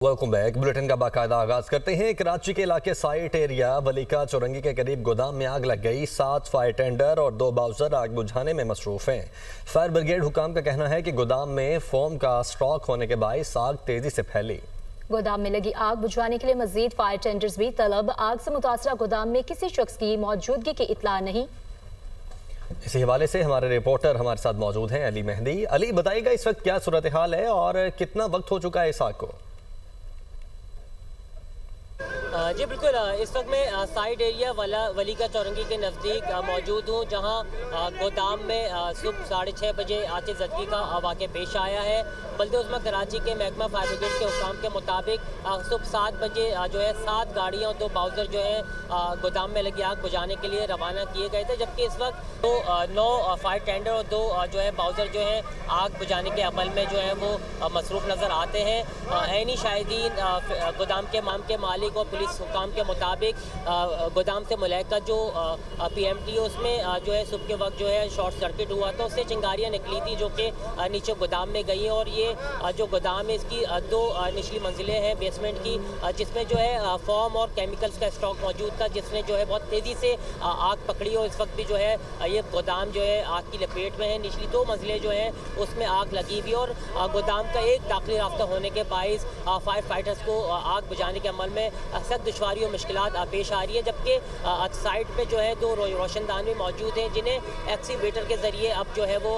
Welcome back. Bulletin का बाकायदा आगाज करते हैं। कराची के इलाके साइट एरिया वलीका चौरंगी के करीब गोदाम में आग लग गई। 7 फायर टेंडर और 2 बाउजर आग बुझाने में मसरूफ हैं। फायर ब्रिगेड हुकाम का कहना है कि गोदाम में फोम का स्टॉक होने के बायस आग तेजी से फैली। गोदाम में लगी आग बुझाने के लिए मजीद फायर टेंडर्स भी तलब। आग से मुतासरा गोदाम में किसी शख्स की मौजूदगी की इत्तला नहीं। इसी हवाले से हमारे रिपोर्टर हमारे साथ मौजूद हैं अली मेहदी। अली, बताइएगा इस वक्त क्या सूरत हाल है और कितना वक्त हो चुका है इस आग को? जी बिल्कुल, इस वक्त मैं साइड एरिया वलीका चौरंगी के नज़दीक मौजूद हूँ, जहाँ गोदाम में सुबह 6:30 बजे आतिशज़दगी का वाक़या पेश आया है। बल्दे उस्मा कराची के महकमा फायर ब्रिगेड के हुक्म के मुताबिक सुबह 7 बजे जो है 7 गाड़ियाँ और 2 बाउजर जो है गोदाम में लगी आग बुझाने के लिए रवाना किए गए थे, जबकि इस वक्त 9 फायर टेंडर और 2 जो है बाउजर जो है आग बुझाने के अमल में जो है वो मसरूफ़ नज़र आते हैं। ऐनी शाहिदीन गोदाम के मालिक और पुलिस हुकाम के मुताबिक गोदाम से मुलाका जो PMT है उसमें जो है सुबह के वक्त जो है शॉर्ट सर्किट हुआ था, उससे चिंगारियाँ निकली थी जो कि नीचे गोदाम में गई। और ये जो गोदाम है इसकी 2 निचली मंजिलें हैं बेसमेंट की, जिसमें जो है फॉर्म और केमिकल्स का स्टॉक मौजूद था, जिसने जो है बहुत तेज़ी से आग पकड़ी और इस वक्त भी जो है ये गोदाम जो है आग की लपेट में है। निचली 2 मंजिलें जो हैं उसमें आग लगी हुई और गोदाम का एक दाखिली रास्ता होने के बायस फायर फाइटर्स को आग बुझाने के अमल में सख्त दुश्वारी और मुश्किलात पेश आ रही है। जबकि साइड पे जो है 2 रोशनदान भी मौजूद हैं, जिन्हें एक्सीवेटर के ज़रिए अब जो है वो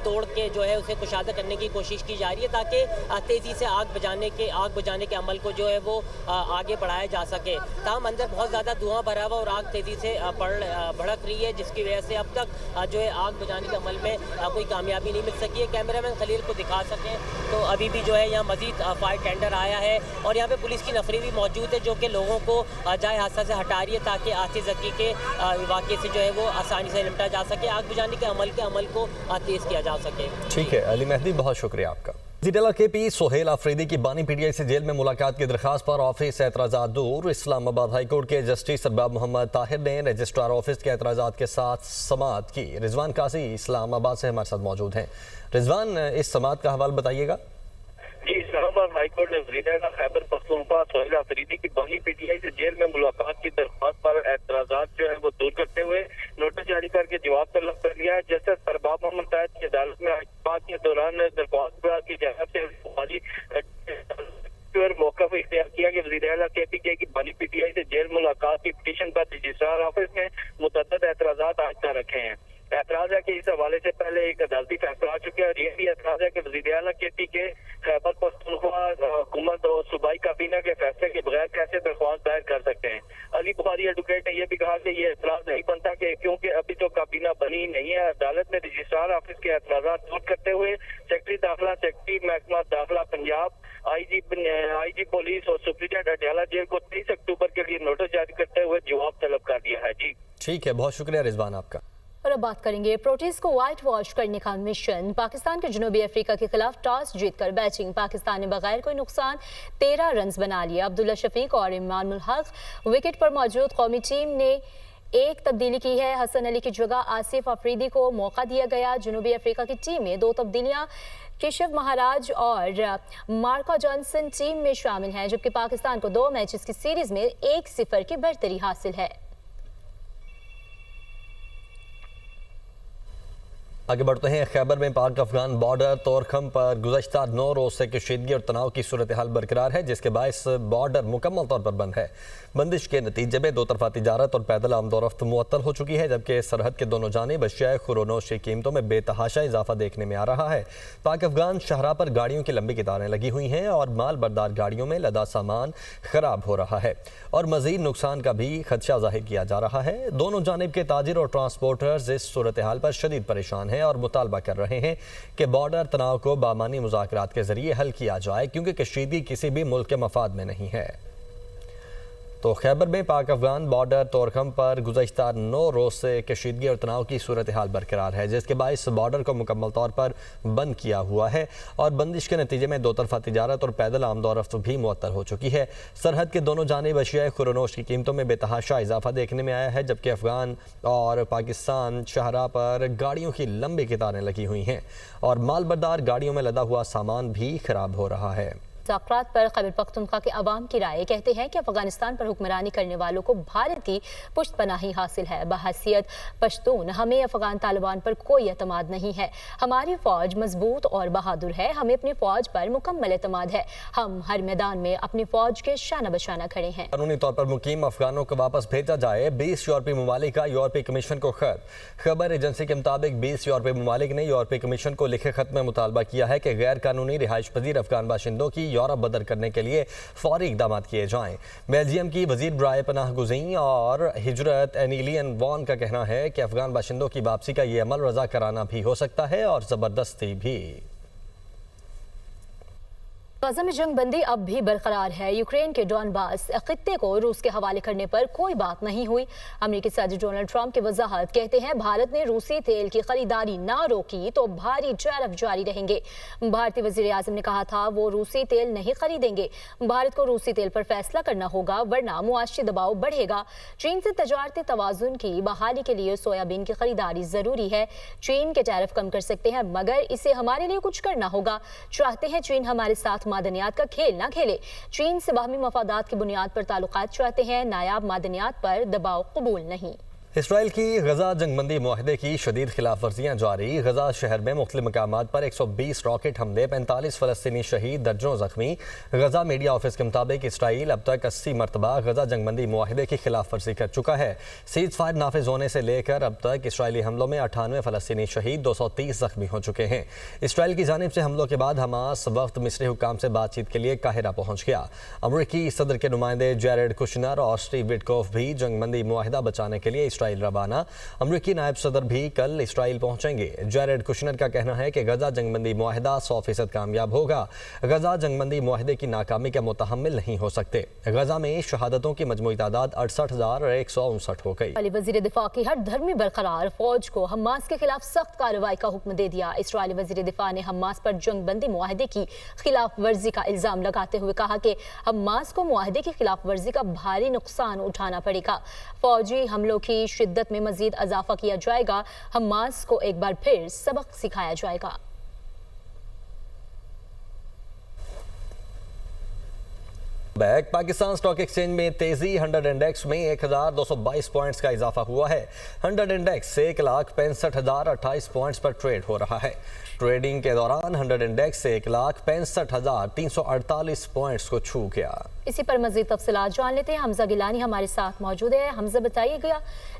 तोड़ के जो है उसे कुशादा करने की कोशिश की जा रही है, ताकि तेज़ी से आग बुझाने के अमल को जो है वो आगे बढ़ाया जा सके। ताहम अंदर बहुत ज़्यादा धुआं भरा हुआ और आग तेज़ी से भड़क रही है, जिसकी वजह से अब तक जो है आग बुझाने के अमल में कोई कामयाबी नहीं मिल सकी है। कैमरामैन खलील को दिखा सकें तो अभी भी जो है यहाँ मज़ीद फायर टेंडर आया है और यहाँ पे पुलिस की नफरी भी मौजूद है, जो कि लोगों को जाए हादसा से हटा रही है, ताकि आतिशज़दगी के वाक़े से जो है वो आसानी से निपटा जा सके, आग बुझाने के अमल को तेज़ किया जा सके। ठीक है अली मेहदी, बहुत शुक्रिया आपका। जिला KP सोहेल आफरीदी की बानी PTI से जेल में मुलाकात की दरख्वास्त पर ऑफिस एतराज़ात दूर। इस्लामाबाद हाई कोर्ट के जस्टिस सरबाब मोहम्मद ताहिर ने रजिस्ट्रार ऑफिस के एतराज़ात के साथ समाअत की। रिजवान काजी इस्लामाबाद से हमारे साथ मौजूद हैं। रिजवान, इस समाअत का हवाला बताइएगा। जी, इस्लामाबाद हाई कोर्ट ने वज़ीर-ए-आला खैबर पख्तूनख्वा सोहेल आफरीदी की बानी PTI से जेल में मुलाकात की दरख्वास्त पर एतराज़ात जो है वो दूर करते हुए नोटिस जारी करके जवाब तलब कर लिया है। जस्टिस सरबाब मोहम्मद ताहिर की अदालत में बात के दौरान दरख्वास्त की जानिब से मौक़िफ़ इख्तियार किया कि वज़ीर-ए-आला KP की बानी PTI से जेल मुलाकात की पिटीशन पर रजिस्ट्रार ऑफिस ने मुतअद्दिद एतराज़ात आज तक रखे हैं। एतराज़ है कि इस हवाले से पहले एक अदालती फैसला आ चुका है और यह भी एतराज़ है कि वज़ीर-ए-आला KP के खैबर पख्तूनख्वा हुकूमत और सूबाई काबीना के फैसले के बगैर कैसे दरख्वास्त दायर कर सकते हैं। अली बुखारी एडवोकेट ने यह भी कहा कि ये एतराज़ नहीं बनता कि क्योंकि अभी तो काबीना बनी नहीं है। अदालत ने रजिस्ट्रार ऑफिस के एतराज़ात दूर करते हुए सेक्रेटरी दाखिला, सेक्रेटरी महकमा दाखिला पंजाब, IG पुलिस और सुप्रीटेंडेंट अडयाला जेल को 23 अक्टूबर के लिए नोटिस जारी करते हुए जवाब तलब कर दिया है। जी ठीक है, बहुत शुक्रिया रिजवान आपका। और अब बात करेंगे प्रोटीज को व्हाइट वॉश करने का मिशन। पाकिस्तान के जनूबी अफ्रीका के खिलाफ टॉस जीतकर बैटिंग। पाकिस्तान ने बगैर कोई नुकसान 13 रन बना लिए। अब्दुल्ला शफीक और इमानुल हक विकेट पर मौजूद। कौमी टीम ने एक तब्दीली की है। हसन अली की जगह आसिफ अफरीदी को मौका दिया गया। जनूबी अफ्रीका की टीम में 2 तब्दीलियां केशव महाराज और मार्को जॉनसन टीम में शामिल हैं, जबकि पाकिस्तान को 2 मैचेस की सीरीज में 1-0 की बढ़तरी हासिल है। आगे बढ़ते हैं। खैबर में पाक अफगान बॉर्डर तोरखम पर गुज़श्ता 9 रोज से कशीदगी और तनाव की सूरत हाल बरकरार है, जिसके बायस बॉर्डर मुकम्मल तौर पर बंद है। बंदिश के नतीजे में 2 तरफा तिजारत और पैदल आमदोरफ्त मुअत्तल हो चुकी है, जबकि सरहद के दोनों जानिब अशिया खुरोनोश की कीमतों में बेतहाशा इजाफा देखने में आ रहा है। पाक अफगान शहरा पर गाड़ियों की लंबी कतारें लगी हुई हैं और माल बरदार गाड़ियों में लदा सामान खराब हो रहा है और मजीद नुकसान का भी खदशा जाहिर किया जा रहा है। दोनों जानिब के ताजिर और ट्रांसपोर्टर्स इस सूरत हाल पर शदीद परेशान हैं और मुतालबा कर रहे हैं कि बॉर्डर तनाव को बामानी मुज़ाकरात के जरिए हल किया जाए, क्योंकि कशीदगी किसी भी मुल्क के मफाद में नहीं है। तो खैबर में पाक अफगान बॉर्डर तोरखम पर गुज़श्ता 9 रोज से कशीदगी और तनाव की सूरत हाल बरकरार है, जिसके बायस बॉर्डर को मुकम्मल तौर पर बंद किया हुआ है और बंदिश के नतीजे में 2 तरफा तिजारत और पैदल आमदोरफ्त भी मुअत्तल हो चुकी है। सरहद के दोनों जानिब अशिया खुरोनोश की कीमतों में बेतहाशा इजाफा देखने में आया है, जबकि अफगान और पाकिस्तान शहरा पर गाड़ियों की लंबी कतारें लगी हुई हैं और माल बरदार गाड़ियों में लदा हुआ सामान भी खराब हो रहा है। मुज़ाकरात पर खैबर पख्तूनख्वा के अवाम की राय कहते हैं कि अफगानिस्तान पर हुक्मरानी करने वालों को भारतीय पुष्टपनाही हासिल है। बहैसियत पश्तून हमें अफगान तालिबान पर कोई एतमाद नहीं है। हमारी फौज मजबूत और बहादुर है। हमें अपनी फौज पर मुकम्मल एतमाद है। हम हर मैदान में अपनी फौज के शाना बशाना खड़े हैं। कानूनी तौर पर मुकीम अफगानों को वापस भेजा जाए। 20 यूरोपीय ममालिक का यूरोपीय कमीशन को खत। खबर एजेंसी के मुताबिक 20 यूरोपीय ममालिक ने यूरोपीय कमीशन को लिखे खत में मुतालबा किया है कि गैर कानूनी रिहाइश पजीर अफगान बाशिंदों की यूरोप बदर करने के लिए फौरी इकदाम किए जाएं। बेल्जियम की वजीर बराए पनाह गुज़ी और हिजरत एनिलियन वॉन का कहना है कि अफगान बाशिंदों की वापसी का ये अमल रजा कराना भी हो सकता है और ज़बरदस्ती भी। गाज़ा में जंगबंदी अब भी बरकरार है। यूक्रेन के डॉनबास खित्ते को रूस के हवाले करने पर कोई बात नहीं हुई। अमेरिकी सदर डोनाल्ड ट्रंप की वजाहत कहते हैं भारत ने रूसी तेल की खरीदारी ना रोकी तो भारी टैरिफ जारी रहेंगे। भारतीय वजीर आज़म ने कहा था वो रूसी तेल नहीं खरीदेंगे। भारत को रूसी तेल पर फैसला करना होगा वरना मुआशी दबाव बढ़ेगा। चीन से तजारती तवाजुन की बहाली के लिए सोयाबीन की खरीदारी जरूरी है। चीन के टैरिफ कम कर सकते हैं मगर इसे हमारे लिए कुछ करना होगा। चाहते हैं चीन हमारे साथ मादनियात का खेल ना खेले। चीन से बाहमी मफादात की बुनियाद पर ताल्लुकात चाहते हैं। नायाब मादनियात पर दबाव कबूल नहीं। इसराइल की गजा जंगबंदी मुआहदे की शदीद खिलाफ वर्जियाँ जारी। गजा शहर में मुख्तलिफ मकामात पर 120 रॉकेट हमले, 45 फलस्तीनी शहीद, दर्जनों जख्मी। गजा मीडिया ऑफिस के मुताबिक इसराइल अब तक 80 मरतबा गजा जंगबंदी मुआहदे की खिलाफ वर्जी कर चुका है। सीज फायर नाफिज होने से लेकर अब तक इसराइली हमलों में 98 फलस्तीनी शहीद, 230 जख्मी हो चुके हैं। इसराइल की जानिब से हमलों के बाद हमास वक्त मिस्री हुकाम से बातचीत के लिए काहिरा पहुँच गया। अमरीकी सदर के नुमाइंदे जैरेड कुशनर और स्टीव विटकोफ भी जंगबंदी मुआहदा बचाने के लिए इसराइल रवाना। अमरीकी नायब सदर भी कल इसराइल पहुंचेंगे। जैरेड कुशनर का कहना है कि गजा जंगबंदी मुआहदा 100% कामयाब होगा। गजा जंगबंदी मुआहदे की नाकामी का मुतहम्मिल नहीं हो सकते। गजा में शहादतों की मजमूई तादाद 68,159 हो गई। वजीर दिफा की हर धर्मी बरकरार। फौज को हमास के खिलाफ सख्त कार्रवाई का हुक्म दे दिया। इसराइली वजीर दिफा ने हमास पर जंगबंदी मुआहदे की खिलाफ वर्जी का इल्जाम लगाते हुए कहा कि हमास को मुआहदे की खिलाफ वर्जी का भारी नुकसान उठाना पड़ेगा। फौजी हमलों की शिद्दत में मजीद इजाफा किया जाएगा। हमास को एक बार फिर सबक सिखाया जाएगा। पाकिस्तान स्टॉक एक्सचेंज में तेजी। 100 इंडेक्स में 1222 पॉइंट्स का इजाफा हुआ है। 100 इंडेक्स 1,65,028 पॉइंट्स पर ट्रेड हो रहा है। ट्रेडिंग के दौरान 100 इंडेक्स 1,65,348 पॉइंट्स को छू गया। इसी पर मजीद तफसीलात जान लेते हैं। हमजा गिलानी हमारे साथ मौजूद है। हमजा बताइएगा,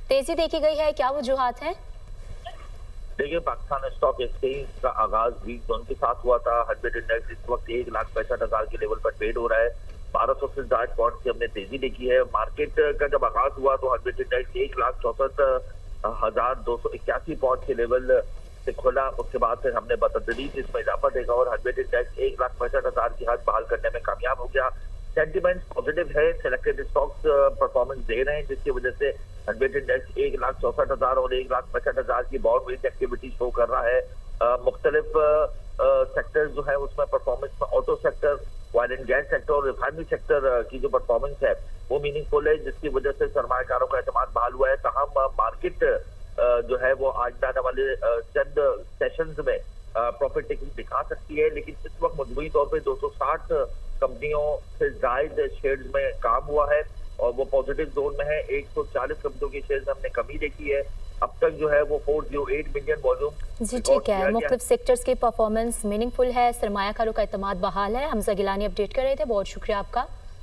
तेजी देखी गई है, क्या वजूहात हैं? देखिए, पाकिस्तान स्टॉक एक्सचेंज का आगाज वीक जोन के साथ हुआ था। 100 इंडेक्स इस वक्त 1,65,000 के लेवल पर ट्रेड हो रहा है। 1200 से ज्यादा पॉइंट से हमने तेजी देखी है। मार्केट का जब आगाज हुआ तो 100 इंडेक्स 1,64,281 पॉइंट के लेवल से खुला। उसके बाद फिर हमने बतदरीज इसमें इजाफा देखा और 100 इंडेक्स 1,65,000 की हद बहाल करने में कामयाब हो गया। सेंटिमेंट पॉजिटिव है। सिलेक्टेड स्टॉक्स परफॉर्मेंस दे रहे हैं जिसकी वजह से 100 इंडेक्स 1,64,000 और 1,65,000 की बॉन्ड रेंज एक्टिविटी शो कर रहा है। मुख्तलिफ सेक्टर जो है उसमें परफॉर्मेंस में auto sector, oil and gas sector और रिफाइनरी सेक्टर की जो परफॉर्मेंस है वो मीनिंगफुल है जिसकी वजह से सरमायाकारों का एतमाद बहाल हुआ है। तमाम मार्केट जो है वो आज आने वाले चंद सेशंस में प्रॉफिट टेकिंग दिखा सकती है, लेकिन इस वक्त मजबूरी तौर पे 260 कंपनियों से जायद शेयर्स में काम हुआ है और वो पॉजिटिव जोन में है। 140 कंपनियों की शेयर्स में हमने कमी देखी है। अब तक जो है वो 408 मिलियन वॉल्यूम। जी ठीक है, मुख्तलिफ सेक्टर्स की परफॉर्मेंस मीनिंगफुल है, सरमायाकारों का एतमाद बहाल है। हमजा गिलानी अपडेट कर रहे थे, बहुत शुक्रिया आपका।